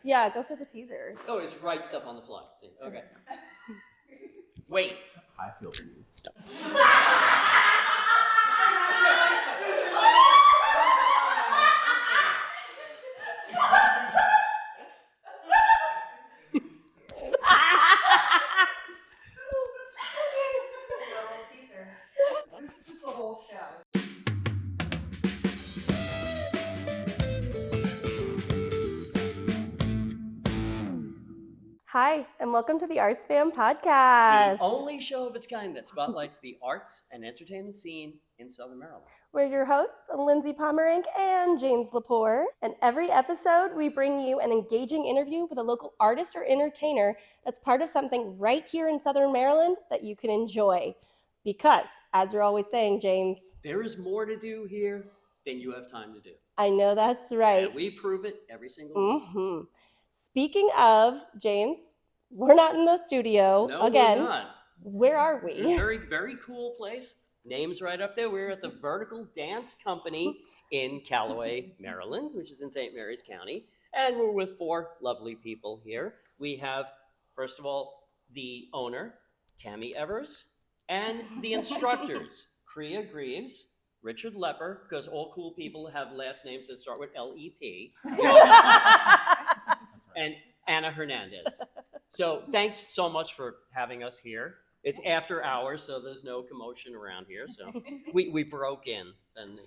Yeah, go for the teaser. Oh, it's write stuff on the fly. Okay. Wait. I feel used. This is just the whole show. Hi, and welcome to the ArtsFam podcast. The only show of its kind that spotlights the arts and entertainment scene in Southern Maryland. We're your hosts, Lindsey, Pommerenck, and James LePore. And every episode, we bring you an engaging interview with a local artist or entertainer that's part of something right here in Southern Maryland that you can enjoy. Because, as you're always saying, James, there is more to do here than you have time to do. I know that's right. And we prove it every single week. Mm-hmm. Speaking of, James, we're not in the studio again. We're not. Where are we? Very, very cool place. Name's right up there. We're at the Vertical Dance Company in Callaway, Maryland, which is in St. Mary's County. And we're with four lovely people here. We have, first of all, the owner, Tammy Evers, and the instructors, Kriya Greaves, Richard LePore, because all cool people have last names that start with L-E-P. And Anna Hernandez. So thanks so much for having us here. It's after hours, so there's no commotion around here. So we broke in, and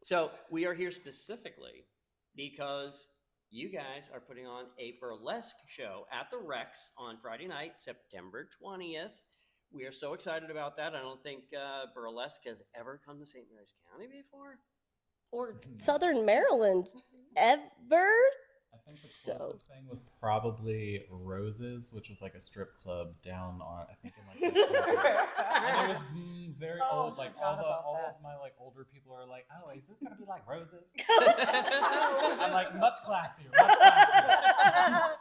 So we are here specifically because you guys are putting on a burlesque show at the Rex on Friday night, September 20th. We are so excited about that. I don't think burlesque has ever come to St. Mary's County before. Or Southern Maryland ever? I think the closest thing was probably Roses, which was like a strip club down on, I think in like and it was very old. Like all of my like older people are like, oh, is this gonna be like Roses? I'm like, much classier, much classier.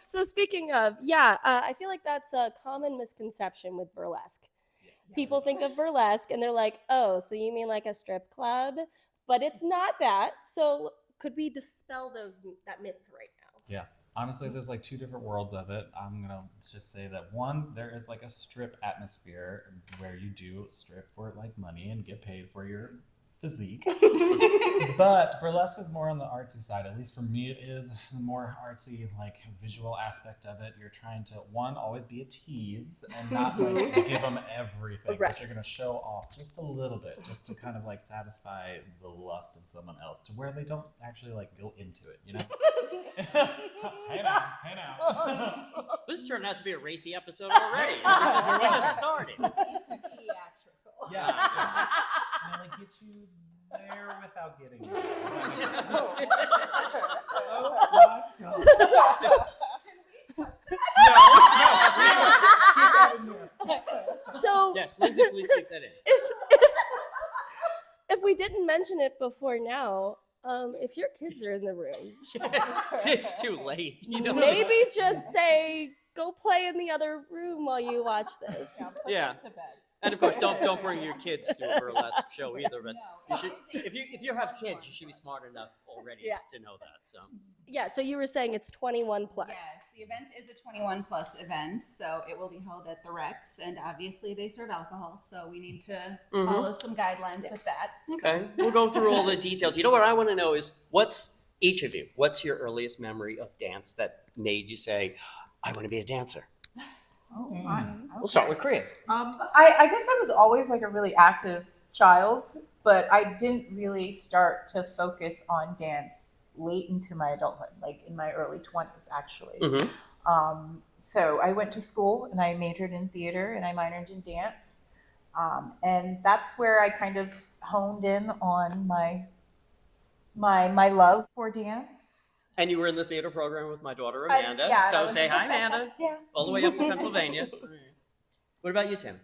So speaking of, I feel like that's a common misconception with burlesque. Yes. People think of burlesque and they're like, oh, so you mean like a strip club? But it's not that. So could we dispel that myth right now? Yeah. Honestly, there's like two different worlds of it. I'm going to just say that one, there is like a strip atmosphere where you do strip for like money and get paid for your physique. But burlesque is more on the artsy side. At least for me, it is the more artsy, like visual aspect of it. You're trying to, one, always be a tease and not like give them everything. Right. But you're going to show off just a little bit, just to kind of like satisfy the lust of someone else to where they don't actually like go into it, you know? Hey now. This turned out to be a racy episode already. we just started. It's theatrical. Yeah. And like get you there without getting there. Oh my God. No. So Yes, Lindsey, please keep that in. if we didn't mention it before now, if your kids are in the room, It's too late. You don't maybe just say, go play in the other room while you watch this. Yeah. To bed. And of course, don't bring your kids to a burlesque show either. But you should, if you have kids, you should be smart enough already to know that. So Yeah, so you were saying it's 21 plus. Yes, the event is a 21 plus event, so it will be held at the Rex, and obviously they serve alcohol, so we need to follow some guidelines with that. okay, we'll go through all the details. You know what I want to know is what's your earliest memory of dance that made you say, I want to be a dancer? We'll start with Kriya. I guess I was always like a really active child, but I didn't really start to focus on dance late into my adulthood, like in my early 20s, actually. Mm-hmm. So I went to school and I majored in theater and I minored in dance. And that's where I kind of honed in on my love for dance. And you were in the theater program with my daughter, Amanda. Yeah, so say hi, Amanda. Yeah. All the way up to Pennsylvania. What about you, Tim?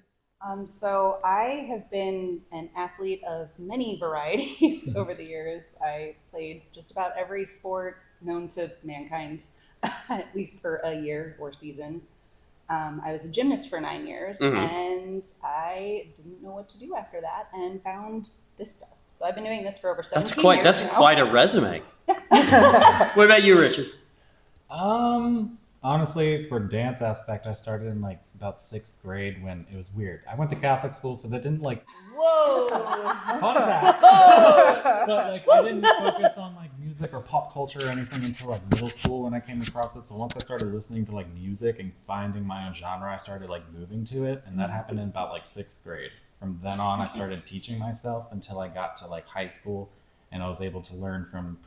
So I have been an athlete of many varieties over the years. I played just about every sport known to mankind, at least for a year or season. I was a gymnast for 9 years, and I didn't know what to do after that and found this stuff. So I've been doing this for over 17 years That's now. quite a resume. What about you, Richard? Honestly, for dance aspect, I started in like about 6th grade when it was weird. I went to Catholic school, so that didn't like Whoa! fun fact. But like I didn't focus on like music or pop culture or anything until like middle school when I came across it. So once I started listening to like music and finding my own genre, I started like moving to it, and that happened in about like 6th grade. From then on, I started teaching myself until I got to like high school, and I was able to learn from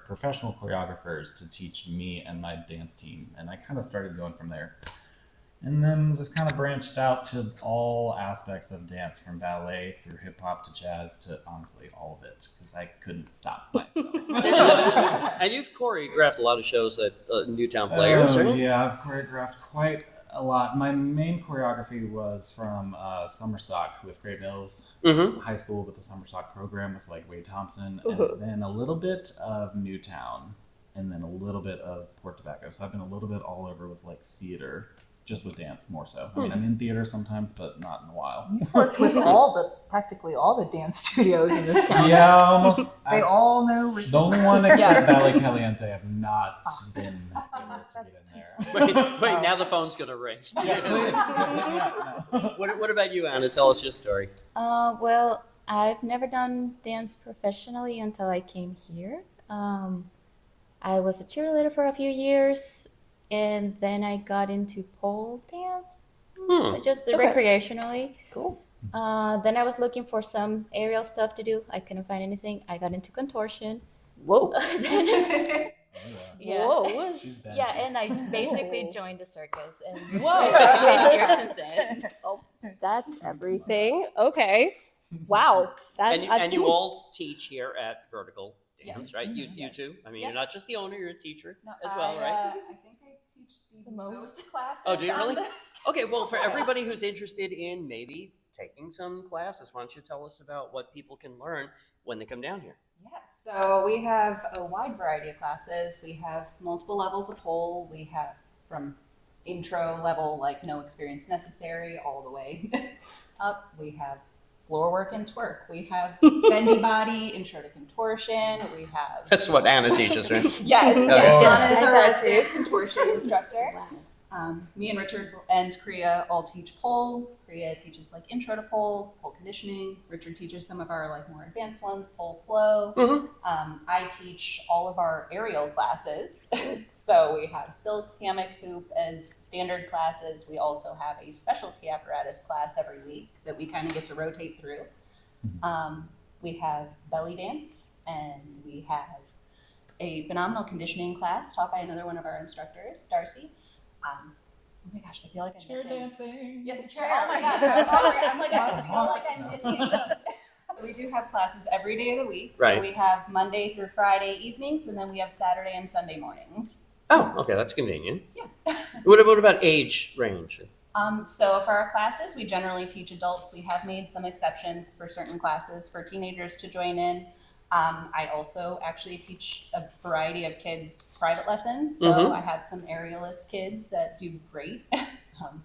professional choreographers to teach me and my dance team, and I kind of started going from there. And then just kind of branched out to all aspects of dance, from ballet through hip hop to jazz to honestly all of it, because I couldn't stop myself. And you've choreographed a lot of shows at Newtown Players, right? Yeah, I've choreographed quite a lot. My main choreography was from Summer Stock with Great Mills High School, with the Summer Stock program with like Wade Thompson, and then a little bit of Newtown, and then a little bit of Port Tobacco. So I've been a little bit all over with like theater, just with dance more so. I mean, I'm in theater sometimes, but not in a while. You worked with practically all the dance studios in this county. Yeah, almost. They all know. The only one except Ballet Caliente have not been able to get in there. Wait, now the phone's going to ring. What about you, Anna? Tell us your story. Well, I've never done dance professionally until I came here. I was a cheerleader for a few years, and then I got into pole dance, just recreationally. Cool. Then I was looking for some aerial stuff to do. I couldn't find anything. I got into contortion. Whoa. Yeah. Whoa. She's been Yeah, and I basically joined the circus, and Whoa. I've been here since then. Oh, that's everything. Okay. Wow. That's And you all teach here at Vertical Dance, right? You Yes. too? I mean, Yeah. you're not just the owner, you're a teacher No, as well, right? I think I teach the most. most classes. Oh, do you on really? this. Okay, well, for everybody who's interested in maybe taking some classes, why don't you tell us about what people can learn when they come down here? Yes, so we have a wide variety of classes. We have multiple levels of pole. We have from intro level, like no experience necessary, all the way up. We have floor work and twerk. We have bendy body, intro to contortion. We have That's what Anna teaches, right? yes, Okay. Anna is our Fantastic. resident contortion instructor. Me and Richard and Kriya all teach pole. Kriya teaches like intro to pole conditioning. Richard teaches some of our like more advanced ones, pole flow. I teach all of our aerial classes. So we have silks, hammock, hoop as standard classes. We also have a specialty apparatus class every week that we kind of get to rotate through. We have belly dance, and we have a phenomenal conditioning class taught by another one of our instructors, Darcy. Oh my gosh, I feel like I'm Chair missing. dancing. Yes, the chair. Oh my gosh, I'm like, I feel like I'm missing something. We do have classes every day of the week. Right. So we have Monday through Friday evenings, and then we have Saturday and Sunday mornings. Oh, okay, that's convenient. Yeah. What about age range? So for our classes, we generally teach adults. We have made some exceptions for certain classes for teenagers to join in. I also actually teach a variety of kids private lessons. So I have some aerialist kids that do great.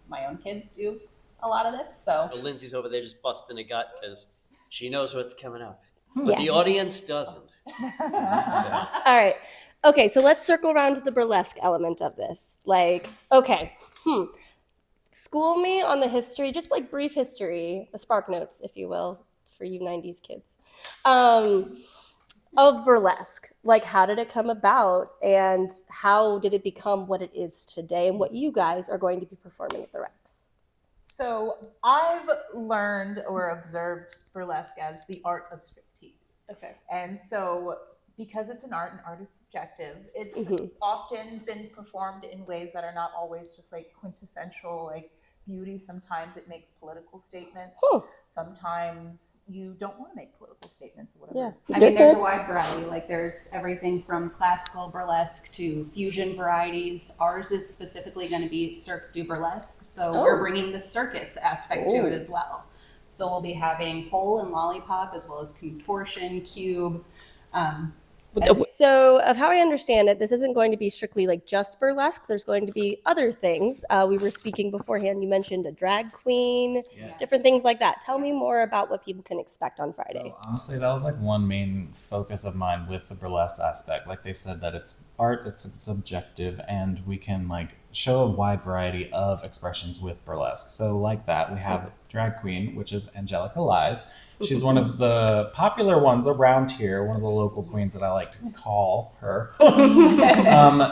My own kids do a lot of this. So Lindsay's over there just busting a gut because she knows what's coming up. But Yeah. the audience doesn't. So, All right. Okay, so let's circle around to the burlesque element of this. Like, okay, school me on the history, just like brief history, the spark notes, if you will, for you 90s kids, of burlesque. Like, how did it come about, and how did it become what it is today, and what you guys are going to be performing at the Rex? So I've learned or observed burlesque as the art of striptease. Okay. And so because it's an art and art is subjective, it's often been performed in ways that are not always just like quintessential, like beauty. Sometimes it makes political statements. Sometimes you don't want to make political statements or whatever. Yeah. I mean, there's a wide variety. Like there's everything from classical burlesque to fusion varieties. Ours is specifically going to be Cirque Du Burlesque. So we're bringing the circus aspect to it as well. So we'll be having pole and lollipop as well as contortion, cube. And so, of how I understand it, this isn't going to be strictly like just burlesque. There's going to be other things. We were speaking beforehand. You mentioned a drag queen, different things like that. Tell me more about what people can expect on Friday. So honestly, that was like one main focus of mine with the burlesque aspect. Like they've said that it's art, it's subjective, and we can like show a wide variety of expressions with burlesque. So like that, we have drag queen, which is Angelica Lies. She's one of the popular ones around here, one of the local queens that I like to call her.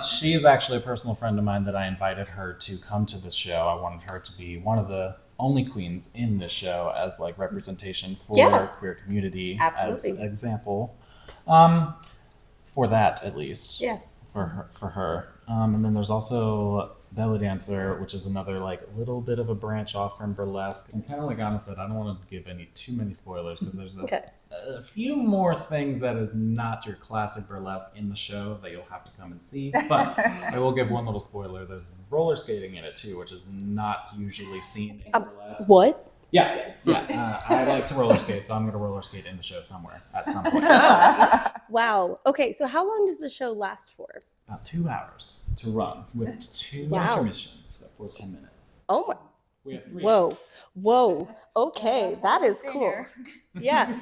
She's actually a personal friend of mine that I invited her to come to this show. I wanted her to be one of the only queens in this show as like representation for our queer community. Absolutely. As an example. For that, at least. Yeah. For her. And then there's also belly dancer, which is another like little bit of a branch off from burlesque. And kind of like Anna said, I don't want to give too many spoilers because there's a few more things that is not your classic burlesque in the show that you'll have to come and see. But I will give one little spoiler. There's roller skating in it too, which is not usually seen in burlesque. What? Yeah. I like to roller skate, so I'm going to roller skate in the show somewhere at some point. Wow. Okay, so how long does the show last for? About 2 hours to run with 2 intermissions for 10 minutes. Oh my. We have 3. Whoa. Okay, that is cool. Yeah.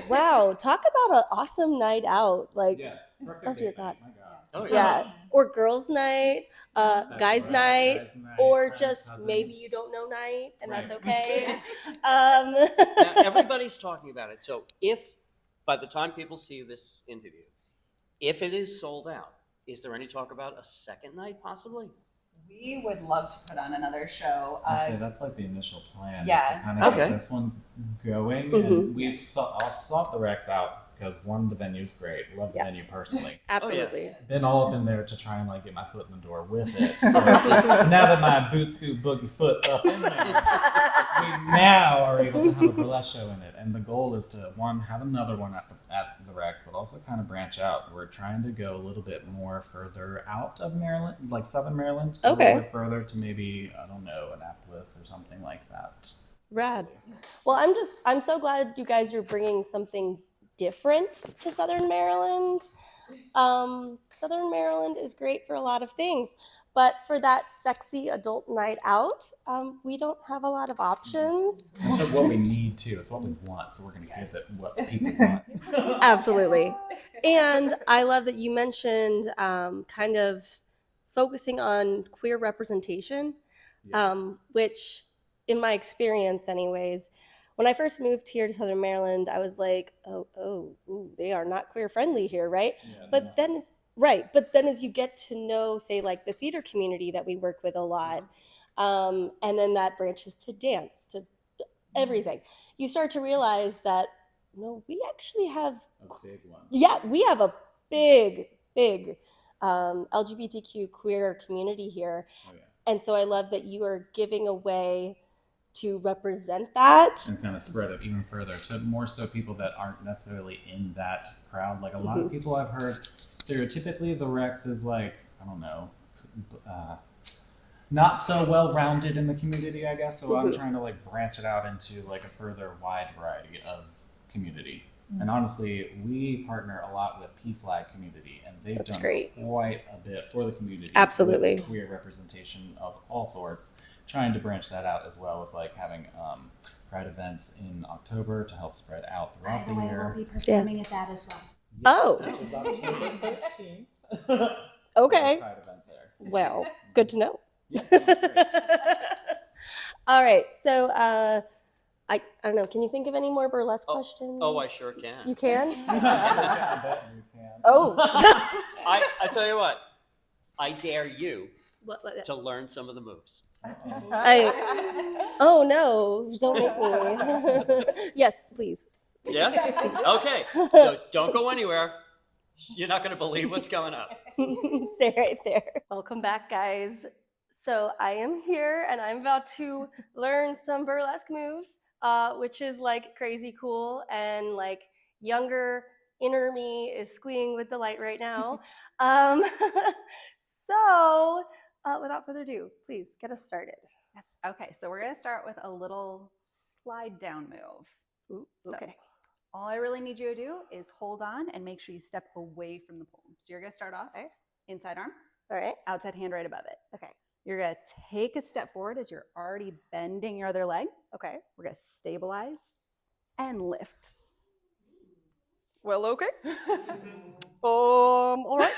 Wow. Talk about an awesome night out. Like, perfect. oh dear God. My God. Oh, Yeah. Or girls' night, guys' night, or just maybe you don't know night, and that's okay. Now, everybody's talking about it. So if by the time people see this interview, if it is sold out, is there any talk about a second night possibly? We would love to put on another show. I'd say that's like the initial plan. Yeah. Is to kind of get this one going. And I'll swap the Rex out because one, the venue's great. Love the venue personally. Absolutely. Been all up in there to try and like get my foot in the door with it. So now that my boot scoot boogie foot's up in there, we now are able to have a burlesque show in it. And the goal is to have another one at the Rex, but also kind of branch out. We're trying to go a little bit more further out of Maryland, like Southern Maryland. A little bit further to maybe, I don't know, Annapolis or something like that. Rad. Well, I'm so glad you guys are bringing something different to Southern Maryland. Southern Maryland is great for a lot of things, but for that sexy adult night out, we don't have a lot of options. It's what we need to. It's what we want, so we're going to give it what people want. Absolutely. And I love that you mentioned kind of focusing on queer representation, which in my experience anyways, when I first moved here to Southern Maryland, I was like, they are not queer friendly here, right? But then as you get to know, say, like the theater community that we work with a lot, and then that branches to dance, to everything, you start to realize that, no, we actually have a big one. Yeah, we have a big LGBTQ queer community here. And so I love that you are giving a way to represent that and kind of spread it even further to more so people that aren't necessarily in that crowd. Like a lot of people I've heard stereotypically the Rex is like, I don't know, not so well rounded in the community, I guess. So I'm trying to like branch it out into like a further wide variety of community. And honestly, we partner a lot with PFLAG community, and they've done quite a bit for the community. Absolutely. With queer representation of all sorts. Trying to branch that out as well with like having Pride events in October to help spread out throughout the year. We'll be performing at that as well. Yes, which is October 13th. Okay. Pride event there. Well, good to know. Yeah, that's great. All right. So I don't know. Can you think of any more burlesque questions? Oh, I sure can. You can? I bet you can. Oh. I tell you what, I dare you What? to learn some of the moves. Oh no! Don't make me. Yes, please. Yeah? Okay. So don't go anywhere. You're not going to believe what's coming up. Stay right there. Welcome back, guys. So I am here and I'm about to learn some burlesque moves, which is like crazy cool, and like younger inner me is squeeing with delight right now. So without further ado, please get us started. Yes. Okay. So we're going to start with a little slide down move. Ooh, okay. All I really need you to do is hold on and make sure you step away from the pole. So you're going to start off inside arm, All right. outside hand right above it. Okay. You're going to take a step forward as you're already bending your other leg. Okay. We're going to stabilize and lift. Well, okay. All right.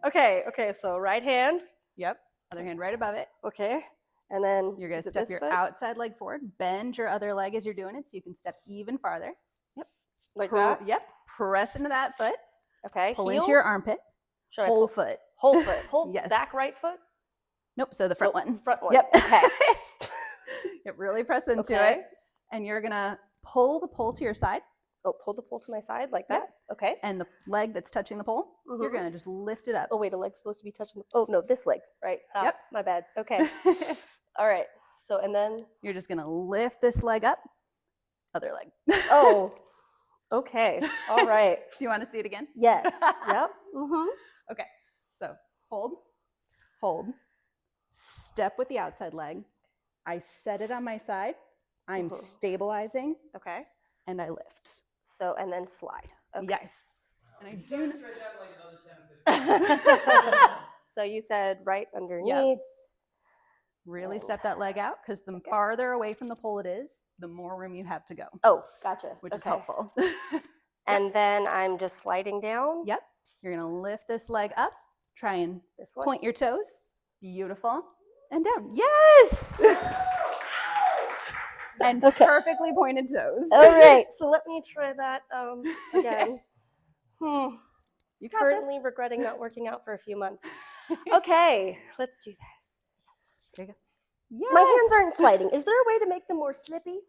Okay, so right hand. Yep. Other hand right above it. Okay. And then You're going is to it step this your foot? outside leg forward. Bend your other leg as you're doing it so you can step even farther. Yep. Like that? Yep. Press into that foot. Okay. Pull heel? into your armpit. Should I Whole pull- foot. Whole foot. Whole Yes. back right foot? Nope. So the front Nope, one. Front one. Yep. Okay. Yep. Really press into Okay. it. And you're going to pull the pole to your side. Oh, pull the pole to my side like that? Okay. And the leg that's touching the pole, you're Mhm. going to just lift it up. Oh, wait, a leg's supposed to be touching the... Oh, no, this leg, right? Ah, Yep. My bad. Okay. All right. So, and then... You're just going to lift this leg up. Other leg. Oh, okay. All right. Do you want to see it again? Yes. Yep. Mm-hmm. Okay. So hold, step with the outside leg. I set it on my side. I'm Mhm. stabilizing Okay. and I lift. So, and then slide. Okay. Yes. And I do. So you said right underneath. Really And- step that leg out because the farther away from the pole it is, the more room you have to go, Oh, gotcha. which is Okay. helpful. And then I'm just sliding down. Yep. You're going to lift this leg up. Try and This one. point your toes. Beautiful. And down. Yes! And Okay. perfectly pointed toes. All right. So let me try that again. You got Currently regretting not working out for a few months. Okay, let's do this. There you go. Yes. My hands aren't sliding. Is there a way to make them more slippy?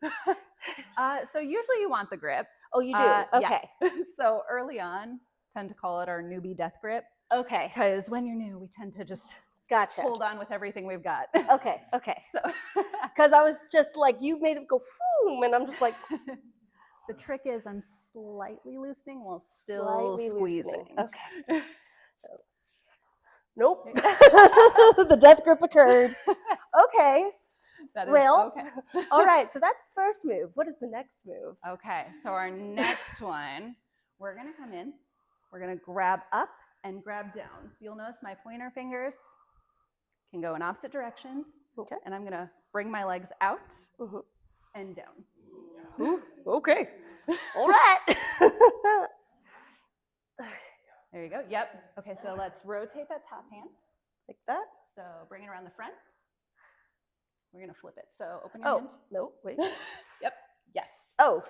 So usually you want the grip. Oh, you do? Yeah. Okay. So early on, tend to call it our newbie death grip Okay. because when you're new, we tend to just Gotcha. hold on with everything we've got. Okay. Okay. So Because I was just like, you made it go boom, and I'm just like the trick is I'm slightly loosening while still slightly squeezing. loosening. Okay. So, nope. The death grip occurred. Okay. That is Well, okay. All right. So that's the first move. What is the next move? Okay, so our next one, we're gonna come in, we're gonna grab up and grab down. So you'll notice my pointer fingers can go in opposite directions. Okay. And I'm gonna bring my legs out Mhm. and down. Ooh, okay. All right. There you go, yep. Okay, so let's rotate that top hand. Like that? So bring it around the front. We're gonna flip it. So open your Oh, hand. no, wait. Yep, yes. Oh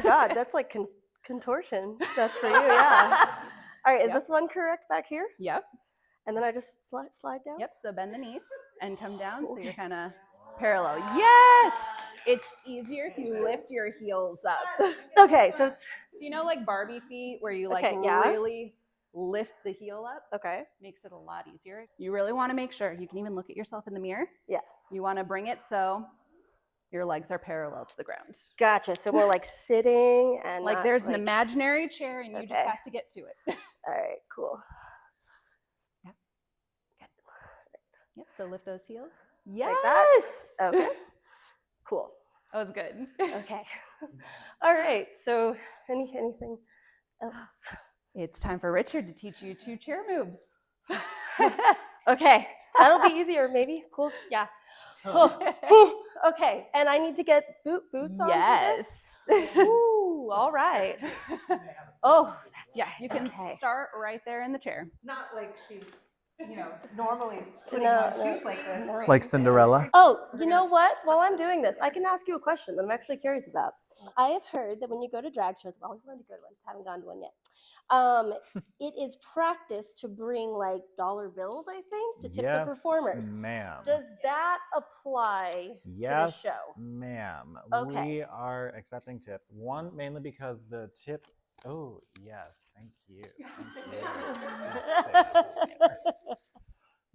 God, that's like contortion. That's for you, yeah. All right, is Yep. this one correct back here? Yep, And then I just slide down? yep. So bend the knees and come down so you're Okay. kind of parallel. Yes! It's easier if you lift your heels up. Okay, so, So you know like Barbie feet where you like Okay, yeah. really lift the heel up? okay. Makes it a lot easier. You really want to make sure, you can even look at yourself in the mirror. Yeah. You want to bring it so your legs are parallel to the ground. Gotcha. So more like sitting and Like not there's an like- imaginary chair and you just Okay. have to get to it. All right, cool. Yep, so lift those heels. Like Yes! that? Okay. Cool. That was good. Okay. All right. So anything else? It's time for Richard to teach you 2 chair moves. Okay. That'll be easier, maybe. Cool. Yeah. Oh, okay. And I need to get boots on for Yes. this? Ooh, all right. Oh, Yeah, you can Okay. start right there in the chair. Not like she's, normally putting No, on no. shoes like this. Like Cinderella. Oh, you know what? While I'm doing this, I can ask you a question that I'm actually curious about. I have heard that when you go to drag shows, well, I always wanted to go to one, just haven't gone to one yet. It is practice to bring like dollar bills, I think, to tip the performers. Ma'am. Does that apply Yes, to the show? ma'am. Okay. We are accepting tips. One, mainly because the tip. Oh, yes. Thank you.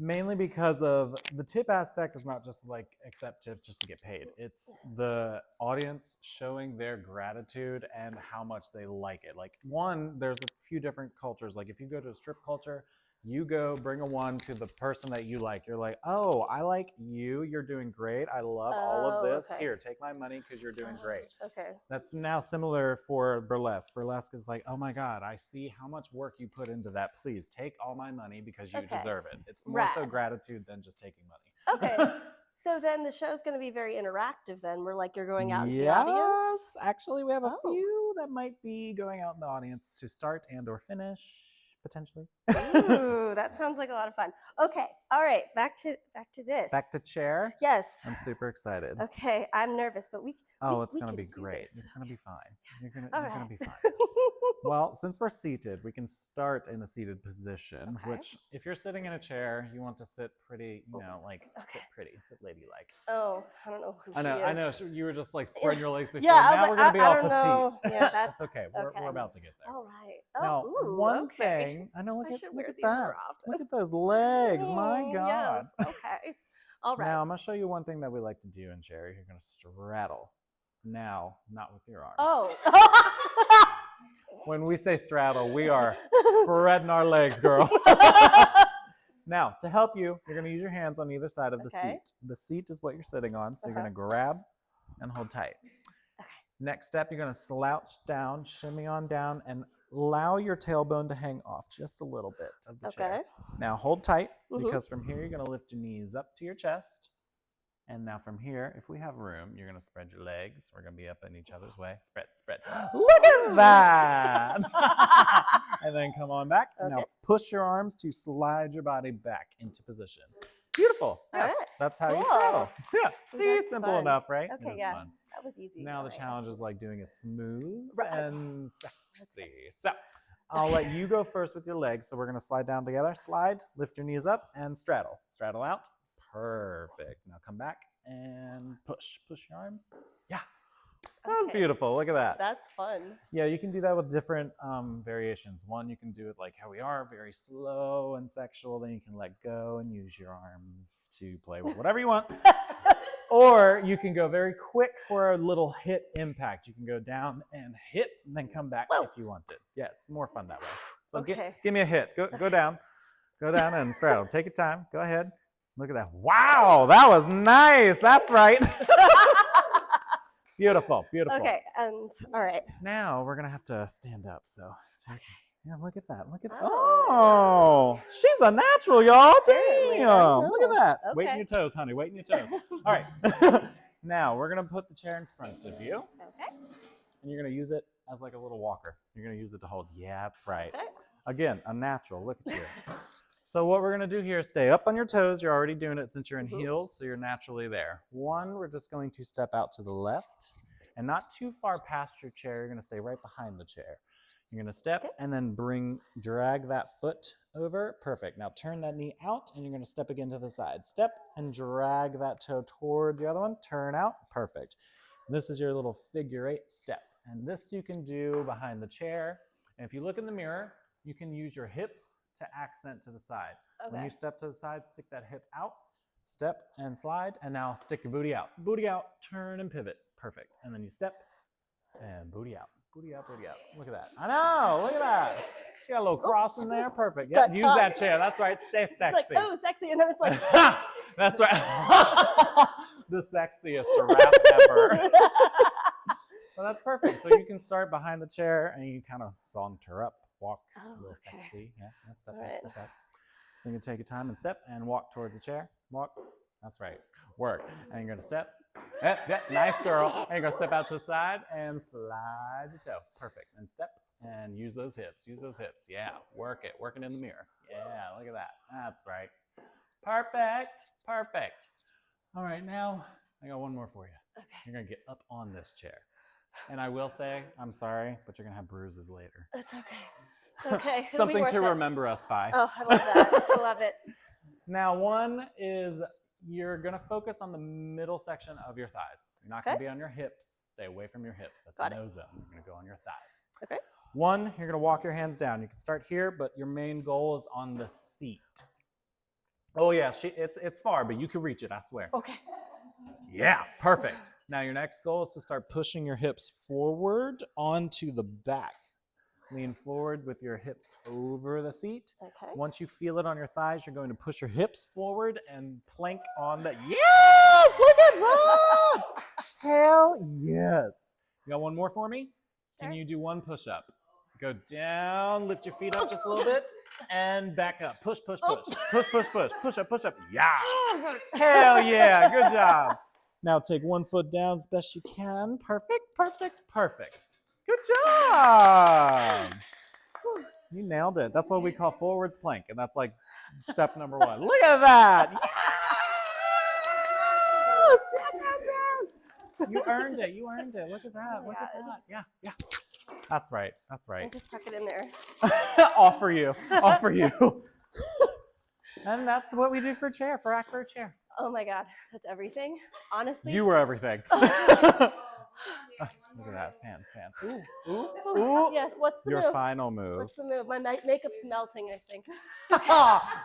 Mainly because of the tip aspect is not just like accept tips just to get paid. It's the audience showing their gratitude and how much they like it. Like one, there's a few different cultures. Like if you go to a strip culture, You go bring a 1 to the person that you like. You're like, oh, I like you. You're doing great. I love all of this. okay. Here, take my money because you're doing great. Okay. That's now similar for burlesque. Burlesque is like, oh my God, I see how much work you put into that. Please take all my money because you Okay. deserve it. It's more so Rad. gratitude than just taking money. Okay. So then the show's going to be very interactive then. We're like, you're going out into the audience. Actually, we have a Oh. few that might be going out in the audience to start and or finish, potentially. Ooh, that sounds like a lot of fun. Okay. All right. Back to this. Back to chair. Yes. I'm super excited. Okay. I'm nervous, but It's we going to be can do great. this. It's going to be fine. You're going All to right. be fine. Well, since we're seated, we can start in a seated position, Okay. which if you're sitting in a chair, you want to sit pretty, sit pretty, sit ladylike. Oh, I don't know who I know, she I is. know. So you were just like spreading your legs before. Yeah, I was now like, we're going to be I all don't know. petite. Yeah, that's okay. We're about to get there. All right. Oh, Now, ooh, one okay. thing, I know, I look should at wear that. these more often. Look at those legs, my Oh, God. Yes. Okay. All right. Now, I'm going to show you one thing that we like to do in chair. You're going to straddle. Now, not with your arms. Oh. When we say straddle, we are spreading our legs, girl. Now, to help you, you're going to use your hands on either side of the Okay. seat. The seat is what you're sitting on, so you're going to grab and hold tight. Next step, you're going to slouch down, shimmy on down, and allow your tailbone to hang off just a little bit of the chair. Okay. Now, hold tight, Mhm. because from here, you're going to lift your knees up to your chest. And now from here, if we have room, you're going to spread your legs. We're going to be up in each other's way. Spread, spread. Look at that. And then come on back. And now Okay. push your arms to slide your body back into position. Beautiful. All right. That's how you Cool. straddle. Yeah. See, That's it's simple fun. enough, right? Okay, It is yeah. fun. That was easy. Now All the right. challenge is like doing it smooth Right. and sexy. So I'll let you go first with your legs. So we're going to slide down together. Slide, lift your knees up, and straddle. Straddle out. Perfect. Now come back and push. Push your arms. Yeah. That was Okay. beautiful. Look at that. That's fun. Yeah, you can do that with different variations. One, you can do it like how we are, very slow and sexual. Then you can let go and use your arms to play with whatever you want. Or you can go very quick for a little hit impact. You can go down and hit and then come back Whoa. if you want it. Yeah, it's more fun that way. So Okay. give me a hit. Go down. Go down and straddle. Take your time. Go ahead. Look at that. Wow, that was nice. That's right. Beautiful, beautiful. Okay, and all right. Now we're gonna have to stand up. So, yeah, look at that. Look at that. Oh. Oh, she's a natural, y'all. Apparently, I Damn. Look at know. that. Okay. Wait in your toes, honey. Wait in your toes. All right. Now we're gonna put the chair in front of you, Okay. and you're gonna use it as like a little walker. You're gonna use it to hold. Yeah, that's right. Okay. Again, a natural. Look at you. So what we're gonna do here is stay up on your toes. You're already doing it since you're in heels, so you're naturally there. One, we're just going to step out to the left and not too far past your chair. You're gonna stay right behind the chair. You're gonna step and then drag that foot over. Perfect. Now turn that knee out and you're gonna step again to the side. Step and drag that toe toward the other one. Turn out. Perfect. And this is your little figure 8 step. And this you can do behind the chair. And if you look in the mirror, you can use your hips to accent to the side. When Okay. you step to the side, stick that hip out, step and slide, and now stick your booty out. Booty out, turn and pivot. Perfect. And then you step and booty out. Booty out, booty out. Look at that. I know, look at that. She got a little cross in there. Perfect. Yeah, Got use caught. that chair. That's right. Stay sexy. It's like, oh, sexy, and then it's like, That's right. The sexiest rap ever. So that's perfect. So you can start behind the chair and you kind of saunter up, walk a oh, little okay. sexy. Yeah, step All back, right. step back. So you can take your time and step and walk towards the chair. Walk. That's right. Work. And you're going to step. Nice girl. And you're going to step out to the side and slide your toe. Perfect. And step and use those hips. Use those hips. Yeah. Work it. Working in the mirror. Yeah. Look at that. That's right. Perfect. Perfect. All right. Now I got one more for you. Okay. You're going to get up on this chair. And I will say, I'm sorry, but you're going to have bruises later. It's okay. It's okay. It'll be Something worth to it. remember us by. Oh, I love that. I love it. Now, one is you're going to focus on the middle section of your thighs. You're not going to be on your hips. Stay away from your hips. That's Got a it. no zone. You're going to go on your thighs. Okay. One, you're going to walk your hands down. You can start here, but your main goal is on the seat. Oh, yeah, it's far, but you can reach it, I swear. Okay. Yeah, perfect. Now your next goal is to start pushing your hips forward onto the back. Lean forward with your hips over the seat. Okay. Once you feel it on your thighs, you're going to push your hips forward and plank on the. Yes! Look at that! Hell yes! You got one more for me? Can you do one push-up? Go down, lift your feet up just a little bit, and back up. Push, push, push. Push, push, push. Push up, push up. Yeah! Hell yeah! Good job. Now take one foot down as best you can. Perfect, perfect, perfect. Good job! You nailed it. That's what we call forward plank, and that's like step number 1. Look at that! Yes! Yes, yes, yes! You earned it. You earned it. Look at that. Look at that. Yeah, yeah. That's right. That's I'll right. just tuck it in there. All for you. All for you. And that's what we do for chair, for acro chair. Oh my God, that's everything. Honestly. You were everything. Look at that. Fan, fan. Ooh, ooh, ooh. Yes, what's the Your move? final move. What's the move? My makeup's melting, I think.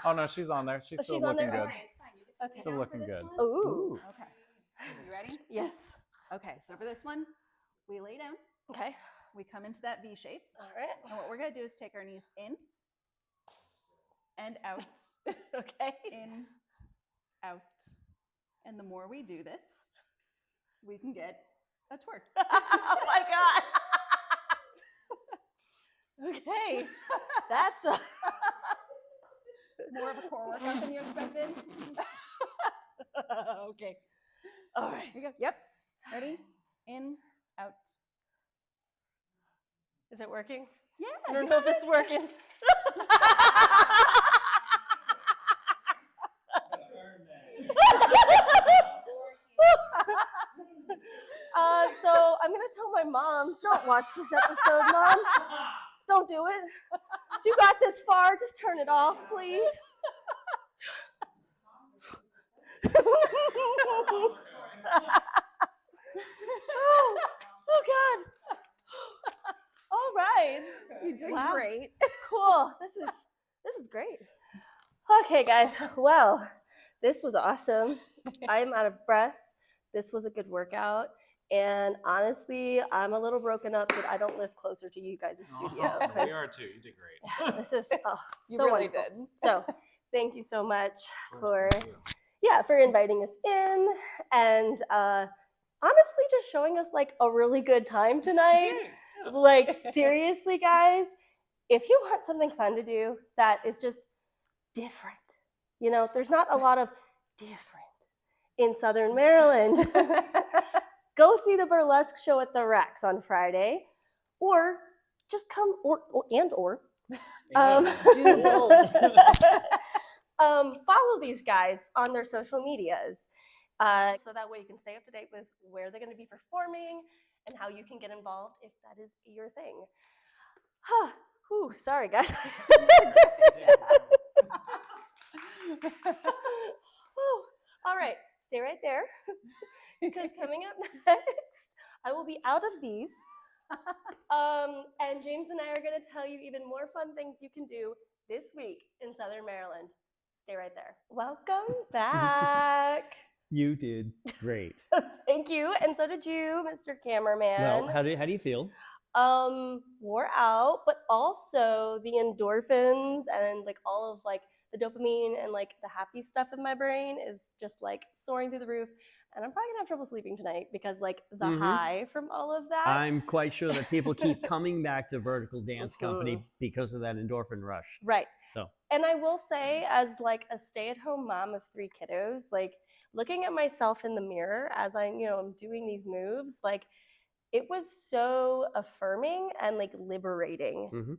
Oh no, she's on there. She's still she's on looking there? good. Okay. It's fine. You get to Okay. lay Still down looking for this good. one. Ooh. Okay. You ready? Yes. Okay, so for this one, we lay down. Okay. We come into that V shape. All right. And what we're going to do is take our knees in and out, Okay. in, out. And the more we do this, we can get a twerk. Oh my God. Okay. That's a More of a core workout than you expected. okay. All right. Here you go. Yep. Ready? In, out. Is it working? Yeah. I don't know if it's working. So I'm gonna tell my mom, don't watch this episode, Mom. Don't do it. If you got this far, just turn it off, please. Oh God. All right. You did Wow. great. Cool. This is great. Okay, guys. Well, this was awesome. I'm out of breath. This was a good workout. And honestly, I'm a little broken up that I don't live closer to you guys in studio. Oh, 'cause we are too. You did great. this is You so really wonderful. did. So thank you so much for Thank you. for inviting us in and honestly just showing us like a really good time tonight. Like seriously, guys, if you want something fun to do that is just different, you know, there's not a lot of different in Southern Maryland. Go see the burlesque show at the Rex on Friday, or just come or Do both. follow these guys on their social medias. So that way you can stay up to date with where they're going to be performing and how you can get involved if that is your thing. Whew, sorry, guys. Whew. All right, stay right there because coming up next, I will be out of these. And James and I are going to tell you even more fun things you can do this week in Southern Maryland. Stay right there. Welcome back. You did great. Thank you, and so did you, Mr. Cameraman. Well, how do you feel? Wore out, but also the endorphins and like all of like the dopamine and like the happy stuff in my brain is just like soaring through the roof. And I'm probably gonna have trouble sleeping tonight because like the high from all of that. I'm quite sure that people keep coming back to Vertical Dance Company because of that endorphin rush. Right. So. And I will say, as like a stay-at-home mom of 3 kiddos, like looking at myself in the mirror as I'm doing these moves, like it was so affirming and like liberating.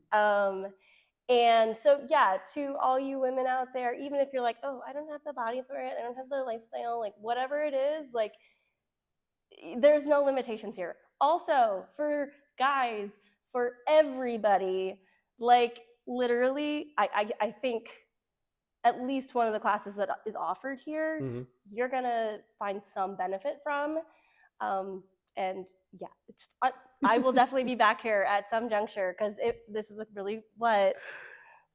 And so, yeah, to all you women out there, even if you're like, oh, I don't have the body for it, I don't have the lifestyle, like whatever it is, like there's no limitations here. Also, for guys, for everybody, like literally, I think at least one of the classes that is offered here, you're gonna find some benefit from. And yeah, I will definitely be back here at some juncture because this is really what.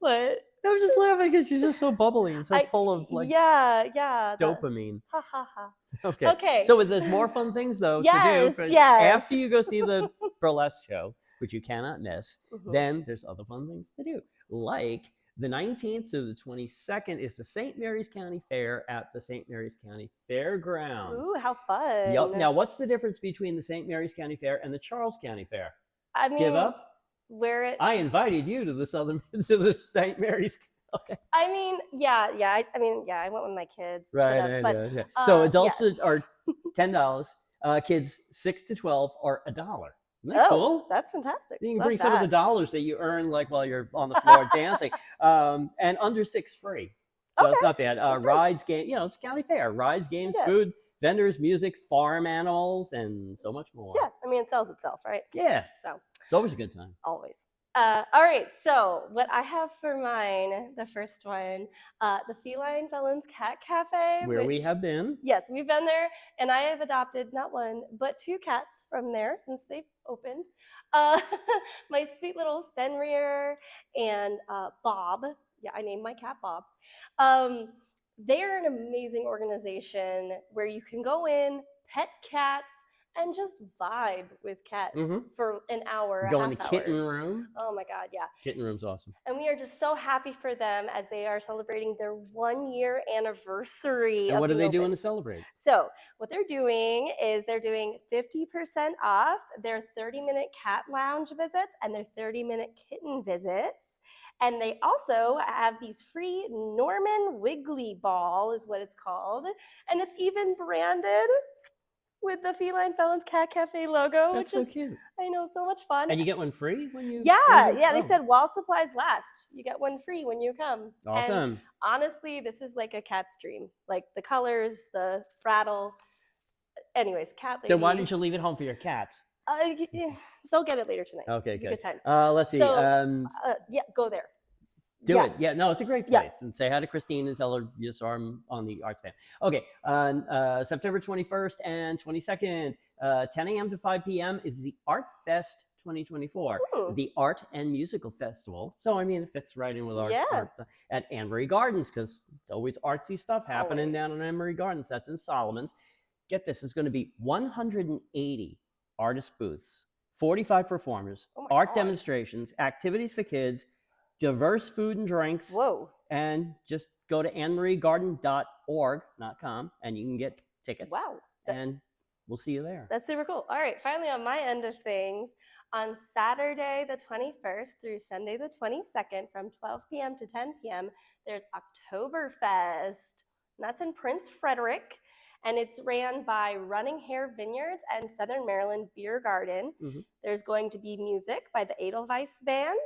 I was just laughing because you're just so bubbly and so full of like dopamine. Ha ha ha. Okay. So there's more fun things though to do. Yes. After you go see the burlesque show, which you cannot miss. Mhm. Then there's other fun things to do, like the 19th to the 22nd is the St. Mary's County Fair at the St. Mary's County Fairgrounds. Ooh, how fun. Yep. Now, what's the difference between the St. Mary's County Fair and the Charles County Fair? I mean, Give up? where it. I invited you to the St. Mary's. Okay. I mean, yeah. I went with my kids. Right. But, Yeah. So adults yeah. are $10. Kids 6 to 12 are $1. Isn't that cool? That's fantastic. You can Love bring some of the that. dollars that you earn, like while you're on the floor dancing, and under 6 free. So it's not bad. Rides, game, it's a county fair. Rides, games, food, vendors, music, farm animals, and so much more. Yeah, I mean, it sells itself, right? Yeah. So It's always a good time. always. All right, so what I have for mine, the first one, the Feline Felons Cat Cafe. Where we have been. Yes, we've been there, and I have adopted not one, but 2 cats from there since they've opened. My sweet little Fenrir and Bob. Yeah, I named my cat Bob. They're an amazing organization where you can go in, pet cats, and just vibe with cats for an hour. Go in the kitten room. Oh my God, yeah. Kitten room's awesome. And we are just so happy for them as they are celebrating their 1-year anniversary. And what are they doing to celebrate? So what they're doing is they're doing 50% off their 30-minute cat lounge visits and their 30-minute kitten visits. And they also have these free Norman Wiggly Ball is what it's called. And it's even branded with the Feline Felons Cat Cafe logo. That's so cute. I know, so much fun. And you get one free when you? Yeah. They said while supplies last, you get one free when you come. Awesome. And honestly, this is like a cat's dream. Like the colors, the rattle. Anyways, cat lady. Then why didn't you leave it home for your cats? They'll get it later tonight. Okay, good. Good times. Let's see. So, go there. Do it. Yeah, no, it's a great place. And say hi to Christine and tell her you saw him on the ArtsFam. Okay, September 21st and 22nd, 10 a.m. to 5 p.m. is the Art Fest 2024, the Art and Musical Festival. So, I mean, it fits right in with art at Anne-Marie Gardens because it's always artsy stuff happening down in Anne-Marie Gardens. That's in Solomon's. Get this, it's going to be 180 artist booths, 45 performers, art demonstrations, activities for kids, diverse food and drinks. Whoa. And just go to annmariegarden.org.com and you can get tickets. Wow. And we'll see you there. That's super cool. All right, finally on my end of things, on Saturday the 21st through Sunday the 22nd from 12 p.m. to 10 p.m., there's Oktoberfest. And that's in Prince Frederick. And it's ran by Running Hare Vineyards and Southern Maryland Beer Garden. There's going to be music by the Edelweiss Band,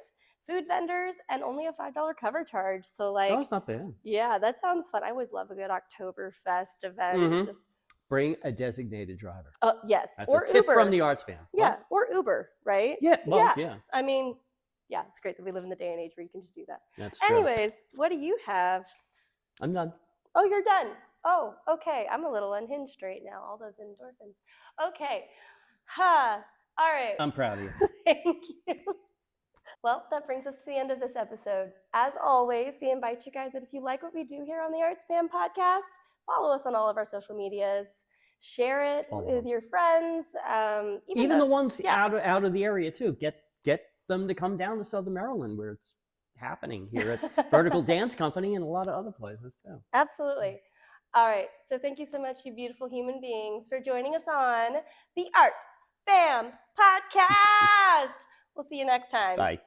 food vendors, and only a $5 cover charge. So that's not bad. Yeah, that sounds fun. I always love a good Oktoberfest event. Just bring a designated driver. Yes. That's or a tip Uber. from the ArtsFam. Yeah, or Uber, right? Yeah, yeah. I mean, yeah, it's great that we live in the day and age where you can just do that. That's true. Anyways, what do you have? I'm done. Oh, you're done. Oh, okay. I'm a little unhinged right now. All those endorphins. Okay. All right. I'm proud of you. Thank you. Well, that brings us to the end of this episode. As always, we invite you guys that if you like what we do here on the ArtsFam podcast, follow us on all of our social medias. Share it with your friends. Even the ones out of the area too. Get them to come down to Southern Maryland where it's happening here at Vertical Dance Company and a lot of other places too. Absolutely. All right. So thank you so much, you beautiful human beings, for joining us on the ArtsFam podcast. We'll see you next time. Bye.